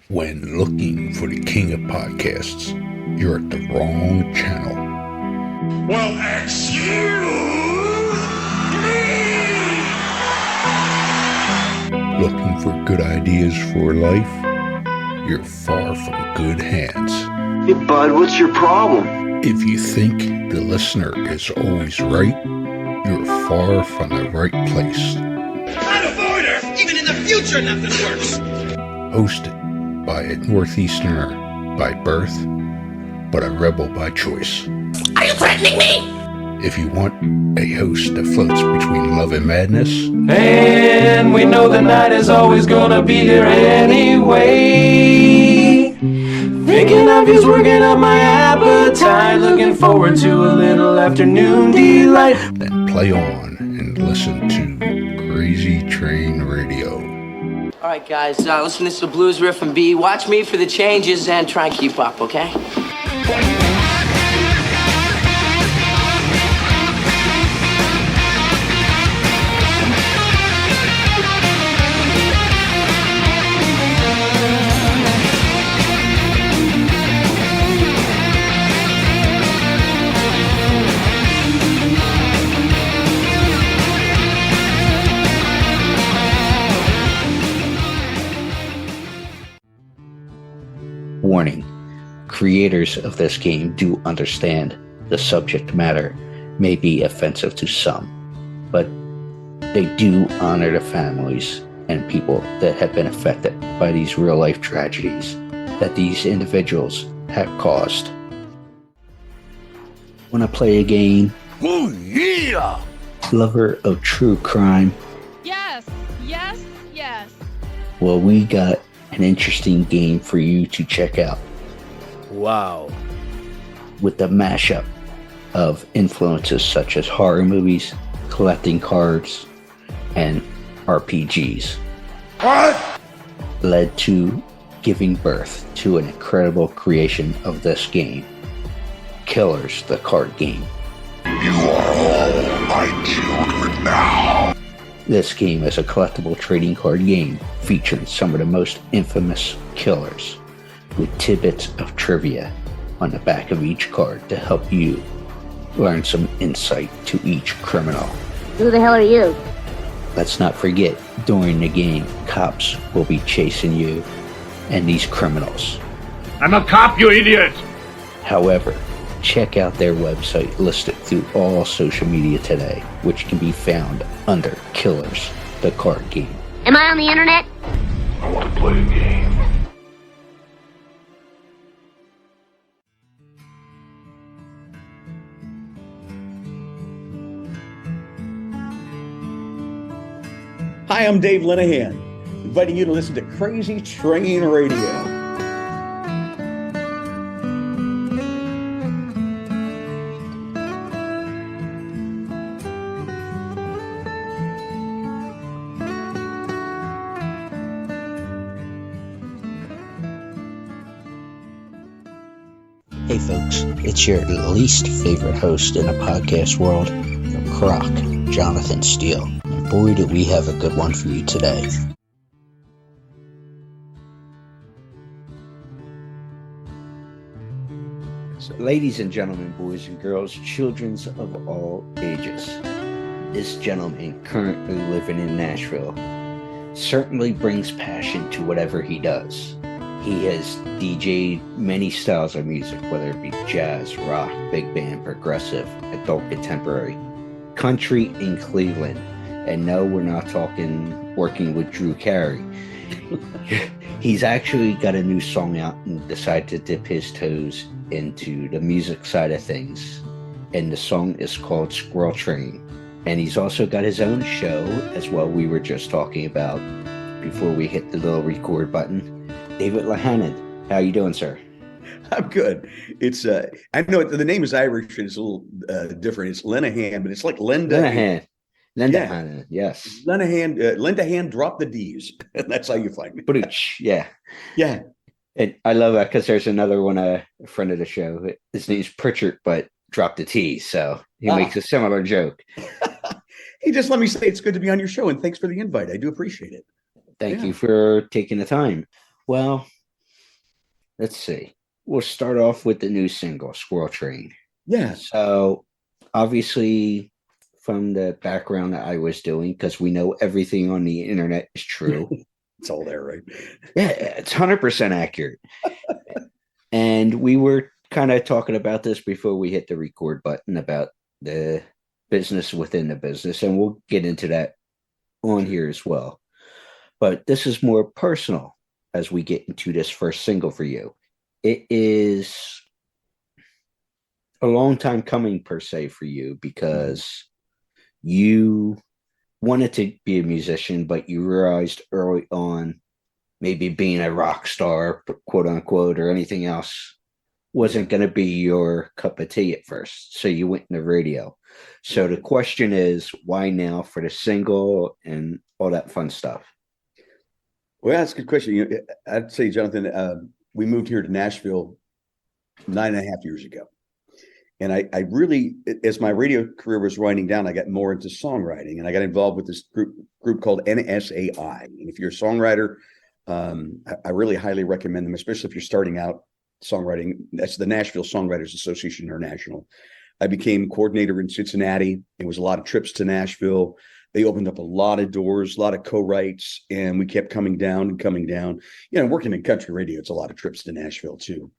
When looking for the king of podcasts, you're at the wrong channel. Well, excuse me! Looking for good ideas for life? You're far from good hands. Hey, bud, what's your problem? If you think the listener is always right, you're far from the right place. Out of order! Even in the future, nothing works! Hosted by a Northeasterner by birth, but a rebel by choice. Are you threatening me? If you want a host that floats between love and madness, and we know the night is always gonna be here anyway. Thinking of you's working up my appetite. Looking forward to a little afternoon delight. then play on and listen to Crazy Train Radio. All right, guys, listen to this blues riff and B. Watch me for the changes and try and keep up, okay? Warning, creators of this game do understand the subject matter may be offensive to some, but they do honor the families and people that have been affected by these real-life tragedies that these individuals have caused. Want to play a game? Oh, yeah! Lover of true crime? Yes, yes, yes. Well, we got an interesting game for you to check out. Wow. With the mashup of influences such as horror movies, collecting cards, and RPGs. What? Led to giving birth to an incredible creation of this game, Killers, the card game. You are all I children now. This game is a collectible trading card game featuring some of the most infamous killers, with tidbits of trivia on the back of each card to help you learn some insight to each criminal. Who the hell are you? Let's not forget, during the game, cops will be chasing you and these criminals. I'm a cop, you idiot! However, check out their website listed through all social media today, which can be found under Killers, the card game. Am I on the internet? I want to play a game. Hi, I'm Dave Lenahan, inviting you to listen to Crazy Train Radio. Hey folks, it's your least favorite host in the podcast world, your croc, Jonathan Steele. And boy, do we have a good one for you today. So, ladies and gentlemen, boys and girls, children of all ages, this gentleman currently living in Nashville certainly brings passion to whatever he does. He has DJ'd many styles of music, whether it be jazz, rock, big band, progressive, adult contemporary, country in Cleveland. And no, we're not talking working with Drew Carey. He's actually got a new song out and decided to dip his toes into the music side of things. And the song is called Squirrel Train. And he's also got his own show as well. We were just talking about before we hit the little record button. David Lenahan, how you doing, sir? I'm good. It's I know the name is Irish and it's a little different. It's Lenahan, but it's like Linda. Lenahan. Lenahan, yes. Lenahan, Lenahan, drop the D's. That's how you find me. Yeah. Yeah. And I love that because there's another one, a friend of the show. His name's Pritchard, but dropped the T. So he makes a similar joke. Hey, just let me say it's good to be on your show and thanks for the invite. I do appreciate it. Thank you for taking the time. Well, Let's see. We'll start off with the new single, Squirrel Train. Yeah. So, obviously, from the background that I was doing, because we know everything on the internet is true. It's all there, right? Yeah, it's 100% accurate. And we were kind of talking about this before we hit the record button about the business within the business, and we'll get into that on here as well. But this is more personal as we get into this first single for you. It is a long time coming per se for you because you wanted to be a musician, but you realized early on maybe being a rock star, quote unquote, or anything else wasn't going to be your cup of tea at first. So you went into radio. So the question is, why now for the single and all that fun stuff? Well, that's a good question. I'd say, Jonathan, we moved here to Nashville 9.5 years ago. And I really, as my radio career was winding down, I got more into songwriting, and I got involved with this group called NSAI. And if you're a songwriter, I really highly recommend them, especially if you're starting out songwriting. That's the Nashville Songwriters Association International. I became coordinator in Cincinnati. It was a lot of trips to Nashville. They opened up a lot of doors, a lot of co-writes, and we kept coming down and coming down. Working in country radio, it's a lot of trips to Nashville too.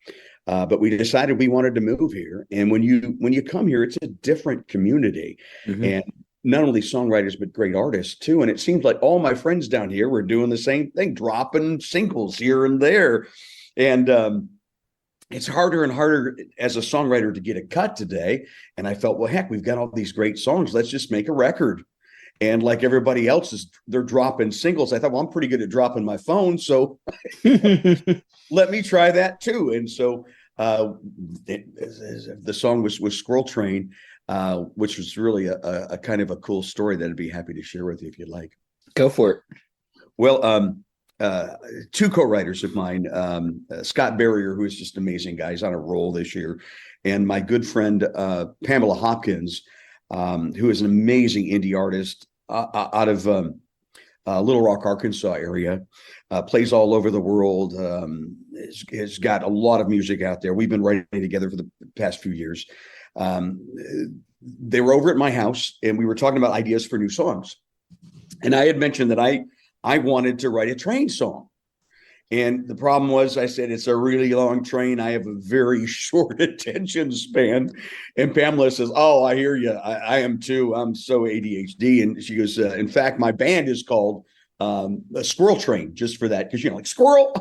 But we decided we wanted to move here. And when you come here, it's a different community. Mm-hmm. And not only songwriters, but great artists too. And it seems like all my friends down here were doing the same thing, dropping singles here and there. And it's harder and harder as a songwriter to get a cut today. And I felt, well, heck, we've got all these great songs. Let's just make a record. And like everybody else they're dropping singles. I thought, well, I'm pretty good at dropping my phone. So let me try that too. And so the song was Squirrel Train, which was really a kind of a cool story that I'd be happy to share with you if you'd like. Go for it. Well, two co-writers of mine, Scott Barrier, who is just an amazing guy. He's on a roll this year. And my good friend, Pamela Hopkins, who is an amazing indie artist out of Little Rock, Arkansas area, plays all over the world, has got a lot of music out there. We've been writing together for the past few years. They were over at my house, and we were talking about ideas for new songs. And I had mentioned that I wanted to write a train song. And the problem was, I said, it's a really long train. I have a very short attention span. And Pamela says, oh, I hear you. I am too. I'm so ADHD. And she goes, in fact, my band is called a Squirrel Train, just for that. Because, like squirrel,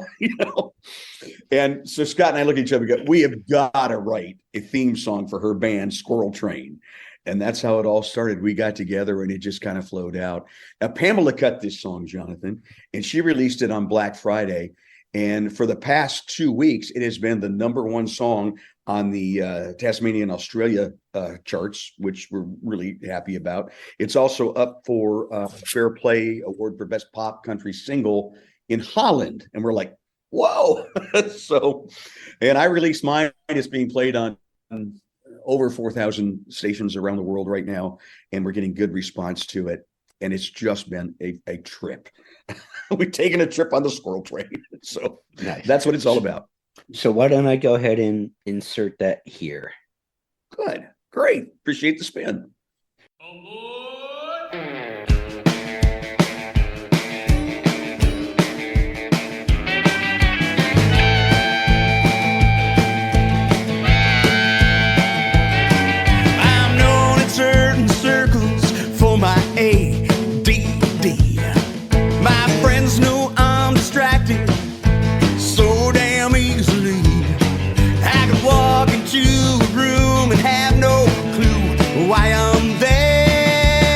And so Scott and I look at each other and go, we have got to write a theme song for her band, Squirrel Train. And that's how it all started. We got together and it just kind of flowed out. Now, Pamela cut this song, Jonathan, and she released it on Black Friday. And for the past 2 weeks, it has been the #1 song on the Tasmanian Australia charts, which we're really happy about. It's also up for a Fair Play Award for Best Pop Country Single in Holland. And we're like, whoa. And I released mine. It's being played on over 4,000 stations around the world right now, and we're getting good response to it. And it's just been a trip. We've taken a trip on the Squirrel Train. So nice. That's what it's all about. So why don't I go ahead and insert that here? Good. Great. Appreciate the spin. Why I'm there.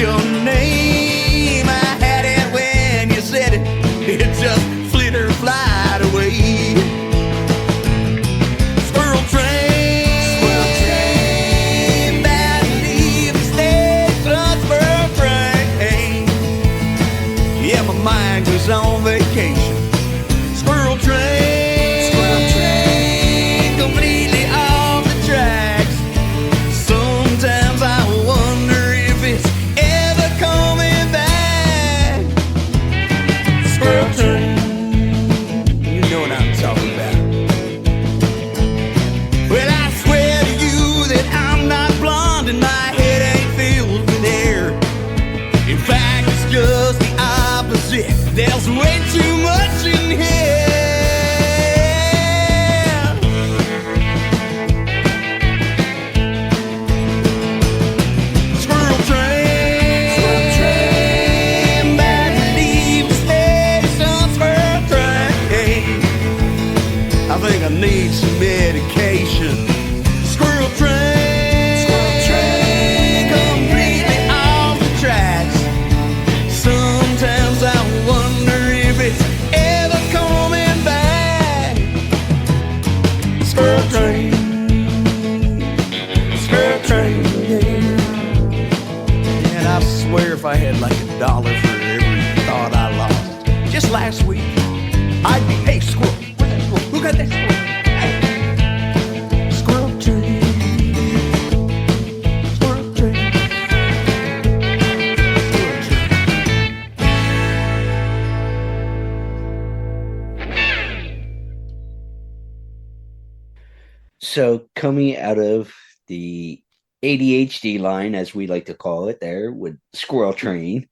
your name. I had it when you said it. It just flitter flied away. Squirrel train, bad leave the station. Squirrel train, yeah, my mind was on vacation. Squirrel train, completely off the tracks. Sometimes I wonder if it's ever coming back. Squirrel train, you know what I'm talking about. Well, I swear to you that I'm not blonde and my head ain't filled with hair. In fact, it's just the opposite. There's way too much in here. Squirrel train, back to leave the station. Squirrel train, I think I need some medication. Squirrel train, completely off the tracks. Sometimes I wonder if it's ever coming back. Squirrel train, yeah. And I swear if I had like $1 for every thought I lost just last week, I'd be, hey, squirrel, where's that squirrel? Who got that squirrel? Hey. Squirrel train, squirrel train, squirrel train. So coming out of the ADHD line, as we like to call it, there with Squirrel Train,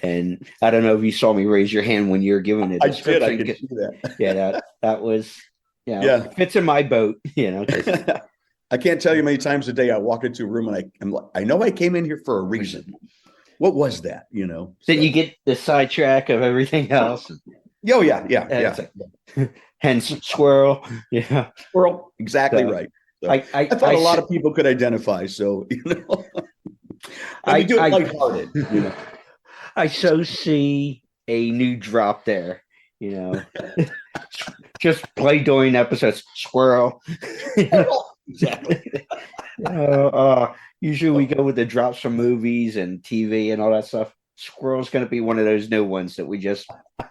and I don't know if you saw me raise your hand when you were giving it. I did. I could see that. Yeah, that was Yeah. fits in my boat. 'Cause I can't tell you how many times a day I walk into a room and I know I came in here for a reason. What was that? then you get the sidetrack of everything else. Oh yeah. It's like, hence Squirrel. Yeah, Squirrel. Exactly So, right. So, I thought a lot of people could identify. So I do it lighthearted. I so see a new drop there. Just play during episodes. Squirrel. Exactly. Usually we go with the drops from movies and TV and all that stuff. Squirrel's going to be one of those new ones that we just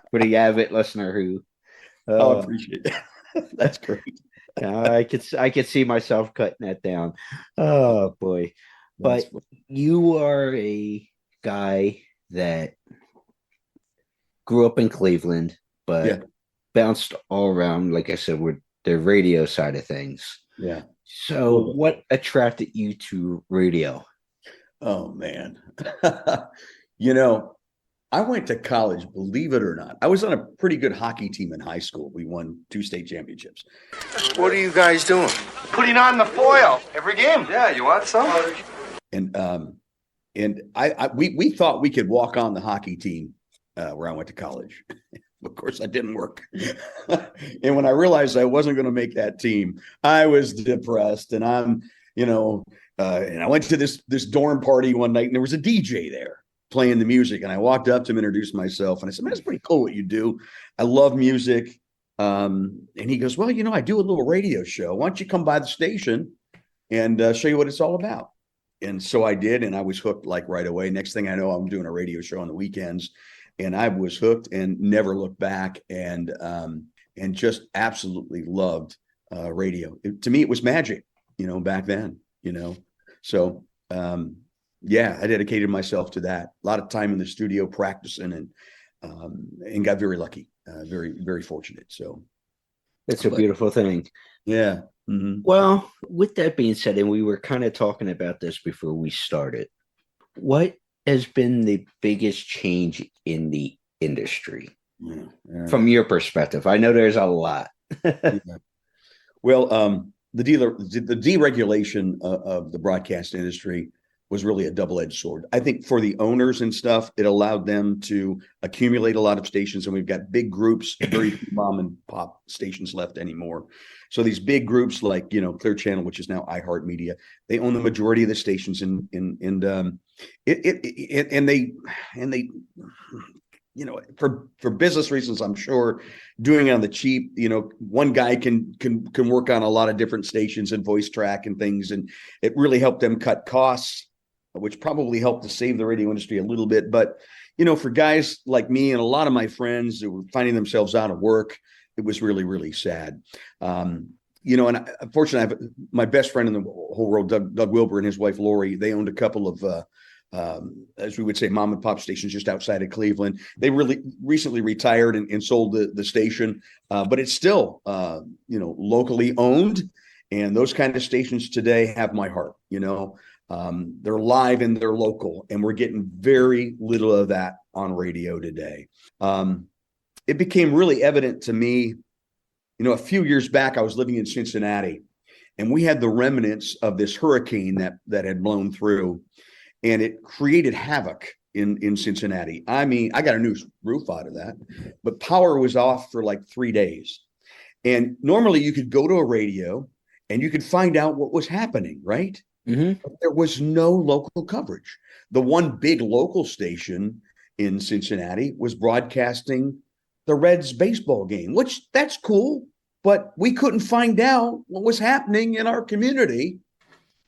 for the avid listener who. I appreciate that. That's great. I could see myself cutting that down. Oh boy! But you are a guy that grew up in Cleveland, but bounced all around, like I said, with the radio side of things. Yeah. So what attracted you to radio? Oh man. I went to college, believe it or not. I was on a pretty good hockey team in high school. We won 2 state championships. What are you guys doing? Putting on the foil every game. Yeah, you want some? And we thought we could walk on the hockey team where I went to college. Of course, that didn't work. And when I realized I wasn't going to make that team, I was depressed. And and I went to this dorm party one night, and there was a DJ there playing the music. And I walked up to him, introduced myself, and I said, "Man, it's pretty cool what you do. I love music." And he goes, "Well, I do a little radio show. Why don't you come by the station and show you what it's all about?" And so I did, and I was hooked like right away. Next thing I know, I'm doing a radio show on the weekends, and I was hooked and never looked back, and just absolutely loved radio. To me, it was magic, back then, So I dedicated myself to that. A lot of time in the studio practicing, and got very lucky, very, very fortunate. So it's a beautiful thing. Yeah. Mm-hmm. Well, with that being said, and we were kind of talking about this before we started, what has been the biggest change in the industry from your perspective? I know there's a lot. Well, the deregulation of the broadcast industry was really a double-edged sword. I think for the owners and stuff, it allowed them to accumulate a lot of stations, and we've got big groups, very few mom and pop stations left anymore. So these big groups like, Clear Channel, which is now iHeartMedia, they own the majority of the stations, and they for business reasons, I'm sure, doing it on the cheap, one guy can work on a lot of different stations and voice track and things, and it really helped them cut costs, which probably helped to save the radio industry a little bit. But for guys like me and a lot of my friends who were finding themselves out of work, it was really, really sad. And unfortunately, my best friend in the whole world, Doug Wilbur, and his wife Lori, they owned a couple of as we would say, mom and pop stations just outside of Cleveland. They really recently retired and sold the station, but it's still, locally owned. And those kind of stations today have my heart. They're live and they're local, and we're getting very little of that on radio today. It became really evident to me, a few years back, I was living in Cincinnati, and we had the remnants of this hurricane that had blown through. And it created havoc in Cincinnati. I mean, I got a new roof out of that, but power was off for like 3 days. And normally you could go to a radio and you could find out what was happening, right? Mm-hmm. But there was no local coverage. The one big local station in Cincinnati was broadcasting the Reds baseball game, which that's cool, but we couldn't find out what was happening in our community.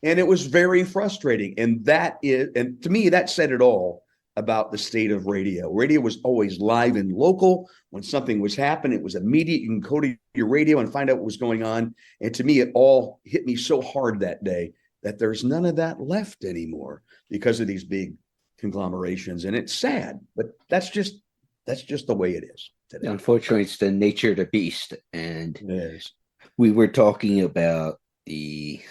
And it was very frustrating. And to me, that said it all about the state of radio. Radio was always live and local. When something was happening, it was immediate. You can go to your radio and find out what was going on. And to me, it all hit me so hard that day that there's none of that left anymore because of these big conglomerations. And it's sad, but that's just the way it is today. Unfortunately, it's the nature of the beast. And we were talking about the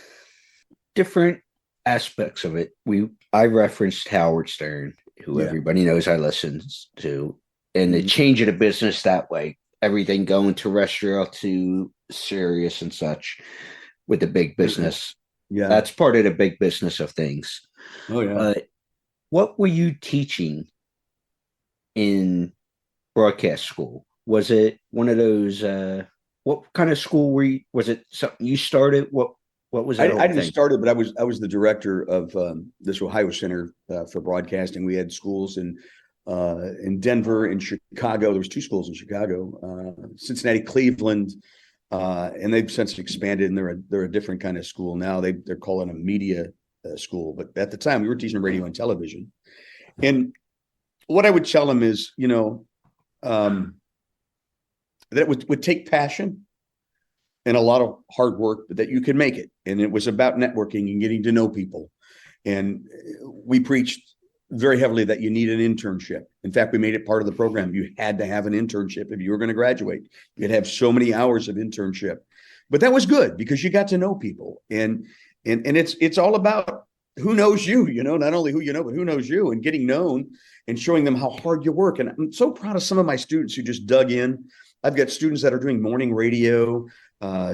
different aspects of it. I referenced Howard Stern, who everybody knows I listen to, and the change of the business that way, everything going terrestrial to Sirius and such with the big business. Yeah. That's part of the big business of things. Oh, yeah. What were you teaching in broadcast school? Was it one of those, what kind of school was it something you started? What was that? I didn't start it, but I was the director of this Ohio Center for Broadcasting. We had schools in Denver, in Chicago. There was 2 schools in Chicago, Cincinnati, Cleveland, and they've since expanded. And they're a different kind of school now. They're calling a media school, but at the time we were teaching radio and television. And what I would tell them is, that it would take passion and a lot of hard work, but that you could make it. And it was about networking and getting to know people. And we preached very heavily that you need an internship. In fact, we made it part of the program. You had to have an internship if you were going to graduate. You'd have so many hours of internship. But that was good because you got to know people. And it's all about who knows you, not only who you know, but who knows you, and getting known and showing them how hard you work. And I'm so proud of some of my students who just dug in. I've got students that are doing morning radio,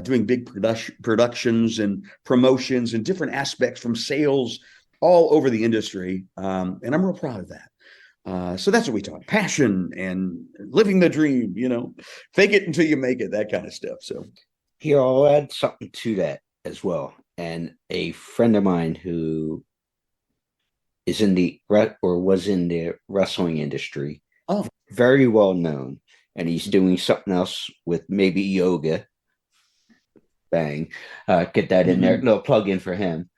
doing big productions and promotions and different aspects from sales all over the industry. And I'm real proud of that. So that's what we talk, passion and living the dream, fake it until you make it, that kind of stuff. So here, I'll add something to that as well. And a friend of mine who is was in the wrestling industry, very well known, and he's doing something else with maybe yoga. Bang, get that in there. No plug in for him.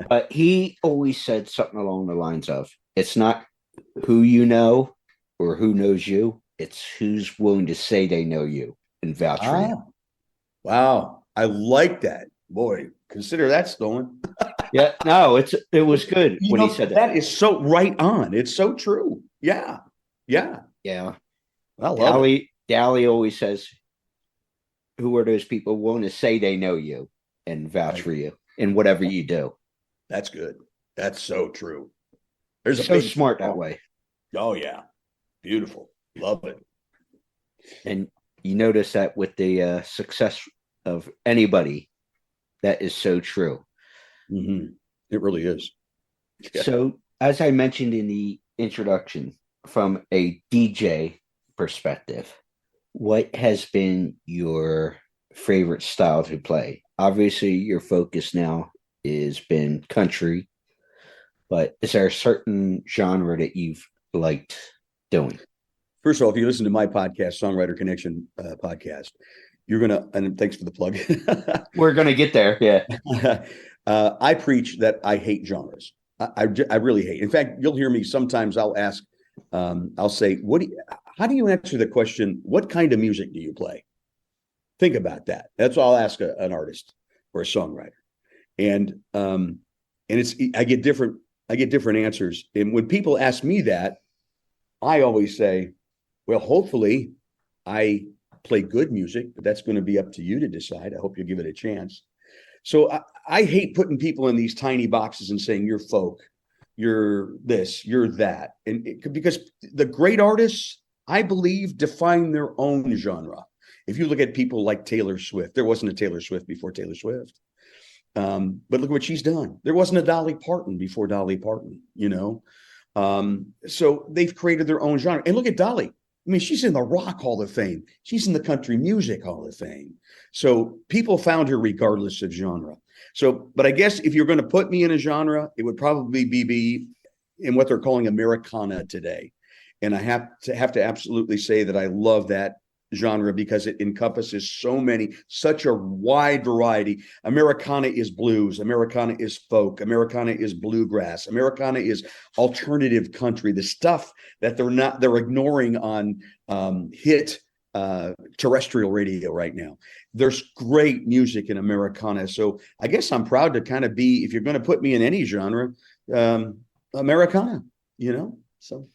But he always said something along the lines of, it's not who you know or who knows you, it's who's willing to say they know you and vouch for you. Wow, I like that. Boy, consider that stolen. Yeah, no, it was good when he said that. That is so right on. It's so true. Yeah. I love it. Dally always says, who are those people willing to say they know you and vouch for you in whatever you do? That's good. That's so true. There's so smart that way. Oh yeah, beautiful. Love it. And you notice that with the success of anybody, that is so true. Mm-hmm. It really is. So, as I mentioned in the introduction, from a DJ perspective, what has been your favorite style to play? Obviously, your focus now has been country, but is there a certain genre that you've liked doing? First of all, if you listen to my podcast, Songwriter Connection Podcast, you're going to, and thanks for the plug. We're going to get there. Yeah. I preach that I hate genres. I really hate. In fact, you'll hear me sometimes. I'll ask, I'll say, how do you answer the question, what kind of music do you play? Think about that. That's all I'll ask an artist or a songwriter. And I get different answers. And when people ask me that, I always say, well, hopefully I play good music, but that's going to be up to you to decide. I hope you'll give it a chance. So I hate putting people in these tiny boxes and saying you're folk, you're this, you're that. Because the great artists, I believe, define their own genre. If you look at people like Taylor Swift, there wasn't a Taylor Swift before Taylor Swift. But look what she's done. There wasn't a Dolly Parton before Dolly Parton, you know? So they've created their own genre. And look at Dolly. I mean, she's in the Rock Hall of Fame. She's in the Country Music Hall of Fame. So people found her regardless of genre. So, but I guess if you're going to put me in a genre, it would probably be in what they're calling Americana today. And I have to absolutely say that I love that genre because it encompasses such a wide variety. Americana is blues, Americana is folk, Americana is bluegrass, Americana is alternative country, the stuff that they're ignoring on hit terrestrial radio right now. There's great music in Americana. So I guess I'm proud to kind of be, if you're going to put me in any genre, Americana, you know? So,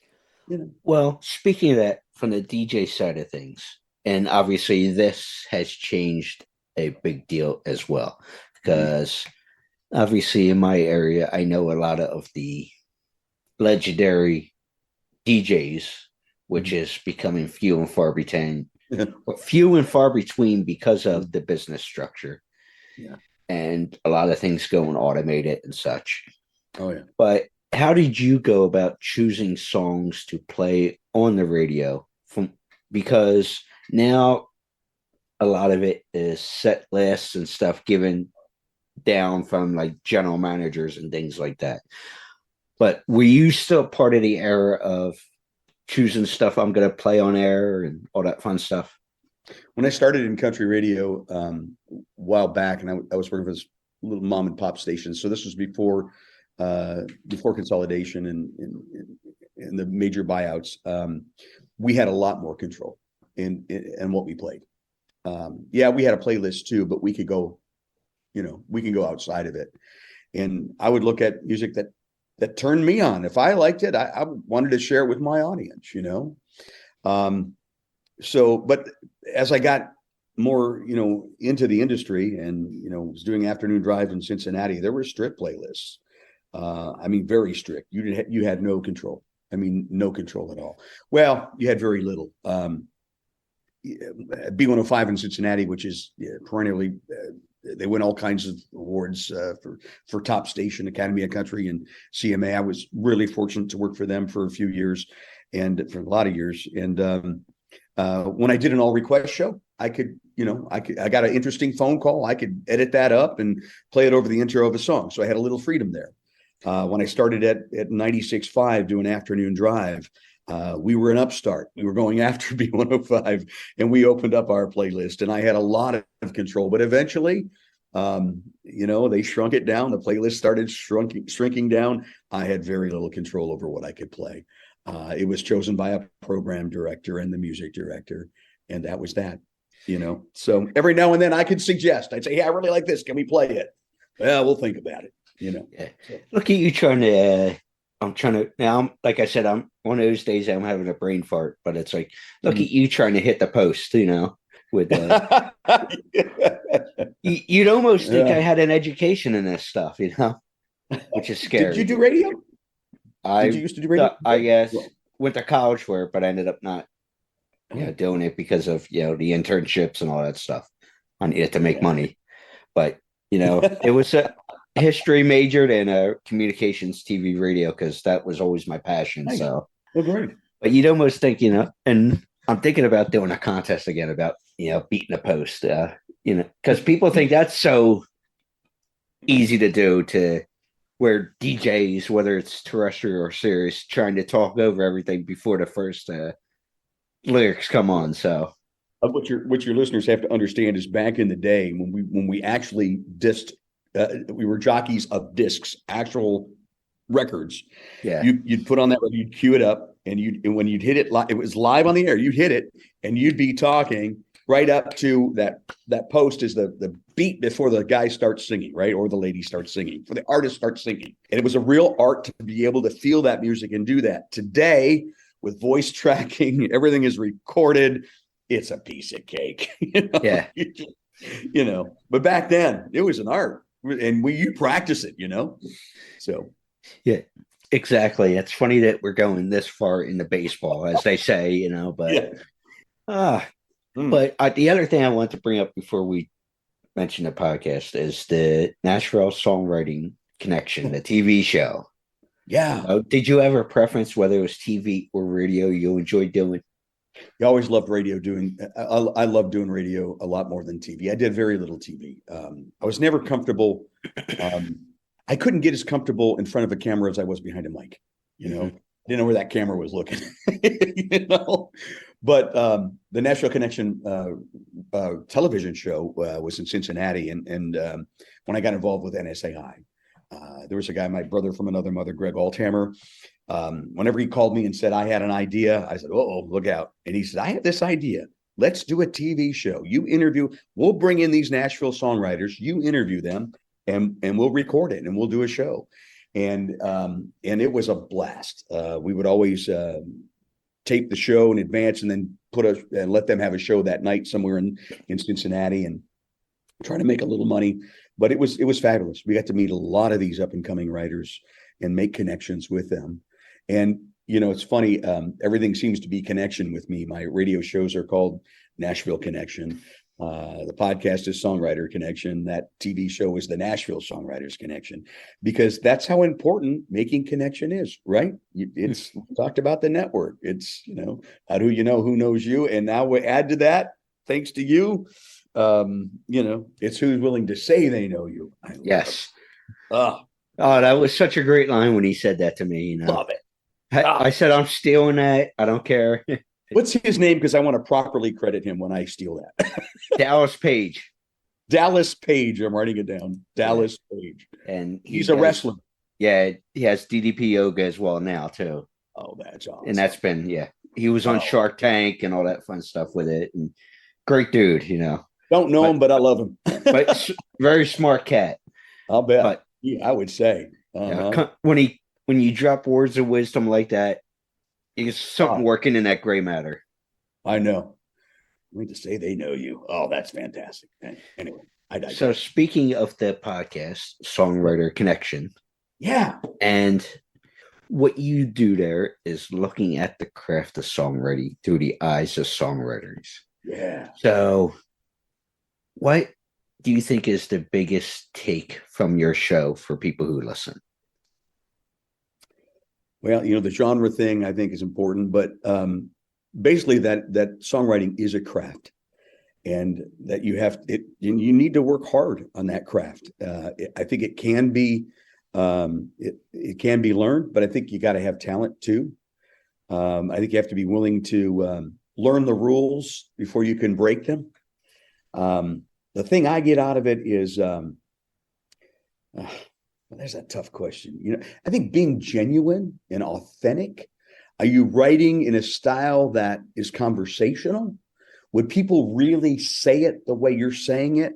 you know. Well, speaking of that, from the DJ side of things, and obviously this has changed a big deal as well, because obviously in my area, I know a lot of the legendary DJs, which is becoming few and far between because of the business structure. Yeah. And a lot of things going automated and such. Oh, yeah. But how did you go about choosing songs to play on the radio? Because now a lot of it is set lists and stuff given down from like general managers and things like that. But were you still part of the era of choosing stuff I'm going to play on air and all that fun stuff? When I started in country radio a while back, and I was working for this little mom and pop station. So this was before consolidation and the major buyouts. We had a lot more control in what we played. Yeah, we had a playlist too, but we could go, we can go outside of it. And I would look at music that turned me on. If I liked it, I wanted to share it with my audience, So, but as I got more, into the industry and, was doing afternoon drive in Cincinnati, there were strict playlists. Very strict. You had no control. No control at all. Well, you had very little. B105 in Cincinnati, which is perennially, they win all kinds of awards for top station, Academy of Country and CMA. I was really fortunate to work for them for a few years and for a lot of years. And when I did an all request show, I got an interesting phone call. I could edit that up and play it over the intro of a song. So I had a little freedom there. When I started at 96.5 doing afternoon drive, we were an upstart. We were going after B105 and we opened up our playlist and I had a lot of control, but eventually, they shrunk it down. The playlist started shrinking down. I had very little control over what I could play. It was chosen by a program director and the music director. And that was that, so every now and then I could suggest, I'd say, hey, I really like this. Can we play it? Well, we'll think about it. Yeah. Look at you now, like I said, I'm one of those days I'm having a brain fart, but it's like, look at you trying to hit the post, with you'd almost think I had an education in this stuff, which is scary. Did you do radio? Did you used to do radio? I guess went to college for it, but I ended up not doing it because of, the internships and all that stuff. I needed to make money, but it history majored and communications, TV, radio, because that was always my passion. Nice. So, Oh, great. but you'd almost think, and I'm thinking about doing a contest again about, beating a post, because people think that's so easy to do, to where DJs, whether it's terrestrial or Sirius, trying to talk over everything before the first lyrics come on. So What your listeners have to understand is back in the day when we actually dissed, we were jockeys of discs, actual records. Yeah, you'd put on that, you'd cue it up, and when you'd hit it, it was live on the air. You'd hit it, and you'd be talking right up to that post is the beat before the guy starts singing, right, or the lady starts singing, for the artist starts singing. And it was a real art to be able to feel that music and do that. Today, with voice tracking, everything is recorded. It's a piece of cake. Yeah. But back then it was an art, and you practice it, So yeah, exactly. It's funny that we're going this far into baseball, as they say, but but the other thing I want to bring up before we mention the podcast is the Nashville Songwriting Connection, the TV show. Yeah. Did you ever preference whether it was TV or radio you enjoyed doing? I always loved radio I love doing radio a lot more than TV. I did very little TV. I was never comfortable. I couldn't get as comfortable in front of a camera as I was behind a mic. I didn't know where that camera was looking, But the Nashville Connection television show was in Cincinnati. And when I got involved with NSAI, there was a guy, my brother from another mother, Greg Althammer. Whenever he called me and said I had an idea, I said, "Oh, look out." And he said, "I have this idea. Let's do a TV show. We'll bring in these Nashville songwriters, you interview them, and we'll record it, and we'll do a show." And it was a blast. We would always tape the show in advance and then and let them have a show that night somewhere in Cincinnati and try to make a little money. But it was fabulous. We got to meet a lot of these up and coming writers and make connections with them. And, it's funny. Everything seems to be connection with me. My radio shows are called Nashville Connection. The podcast is Songwriter Connection. That TV show is the Nashville Songwriters Connection, because that's how important making connection is, right? It's we talked about the network. It's, how do you know who knows you? And now we add to that, thanks to you, it's who's willing to say they know you. Yes. Oh, that was such a great line when he said that to me. Love it. I said, I'm stealing that. I don't care. What's his name? Because I want to properly credit him when I steal that. Dallas Page. Dallas Page. I'm writing it down. Dallas Page. And he's a wrestler. Yeah. He has DDP yoga as well now, too. Oh, that's awesome. And that's been, he was on Shark Tank and all that fun stuff with it. And great dude, Don't know him, but I love him. But very smart cat. I'll bet. But, I would say. When you drop words of wisdom like that, there's something working in that gray matter. I know. I mean to say they know you. Oh, that's fantastic. Anyway, So speaking of the podcast, Songwriter Connection. Yeah. And what you do there is looking at the craft of songwriting through the eyes of songwriters. Yeah. So what do you think is the biggest take from your show for people who listen? Well, the genre thing I think is important, but basically that songwriting is a craft, and that you need to work hard on that craft. I think it can be it can be learned, but I think you got to have talent too. I think you have to be willing to learn the rules before you can break them. The thing I get out of it is there's a tough question. I think being genuine and authentic. Are you writing in a style that is conversational? Would people really say it the way you're saying it?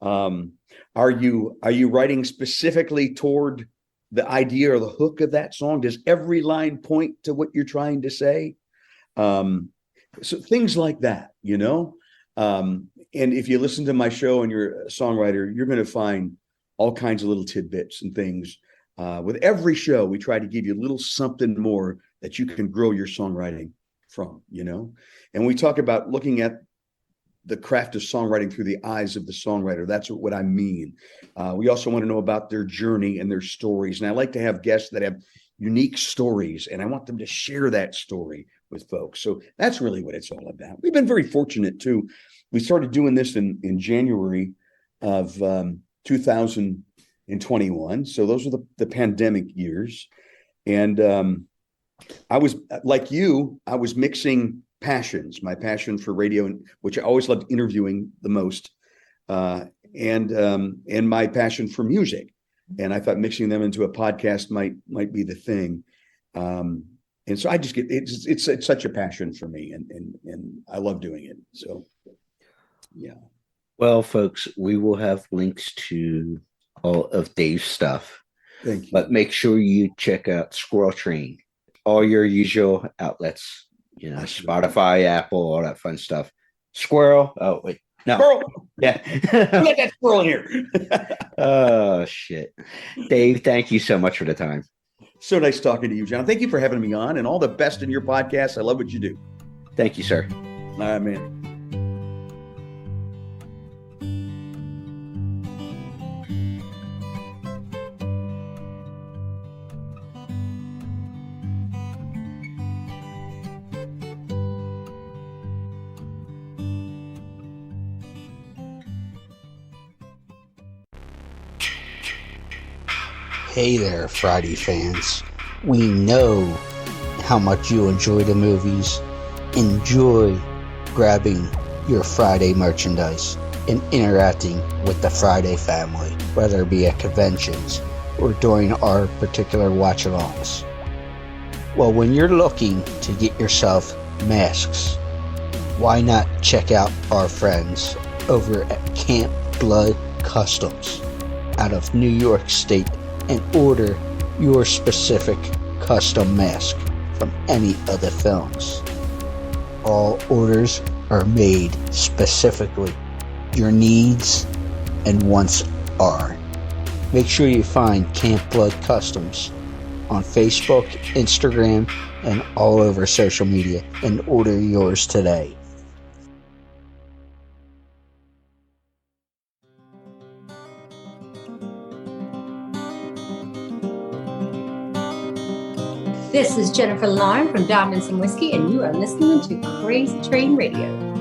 Are you writing specifically toward the idea or the hook of that song? Does every line point to what you're trying to say? So things like that, and if you listen to my show and you're a songwriter, you're going to find all kinds of little tidbits and things. With every show, we try to give you a little something more that you can grow your songwriting from, And we talk about looking at the craft of songwriting through the eyes of the songwriter. That's what I mean. We also want to know about their journey and their stories. And I like to have guests that have unique stories, and I want them to share that story with folks. So that's really what it's all about. We've been very fortunate too. We started doing this in January of 2021. So those are the pandemic years. And I was like you, I was mixing passions, my passion for radio, which I always loved interviewing the most, and my passion for music. And I thought mixing them into a podcast might be the thing. And so I just get it's such a passion for me, and I love doing it. So yeah. Well, folks, we will have links to all of Dave's stuff. Thank you. But make sure you check out Squirrel Train, all your usual outlets, Spotify, Apple, all that fun stuff. Squirrel. Oh, wait. No. Squirrel. Yeah. Let that squirrel in here. Oh, shit. Dave, thank you so much for the time. So nice talking to you, John. Thank you for having me on, and all the best in your podcast. I love what you do. Thank you, sir. All right, man. Hey there, Friday fans. We know how much you enjoy the movies. Enjoy grabbing your Friday merchandise and interacting with the Friday family, whether it be at conventions or during our particular watch-alongs. Well, when you're looking to get yourself masks, why not check out our friends over at Camp Blood Customs out of New York State and order your specific custom mask from any of the films. All orders are made specifically. Your needs and wants are. Make sure you find Camp Blood Customs on Facebook, Instagram, and all over social media and order yours today. This is Jennifer Lauren from Diamonds and Whiskey, and you are listening to Crazy Train Radio.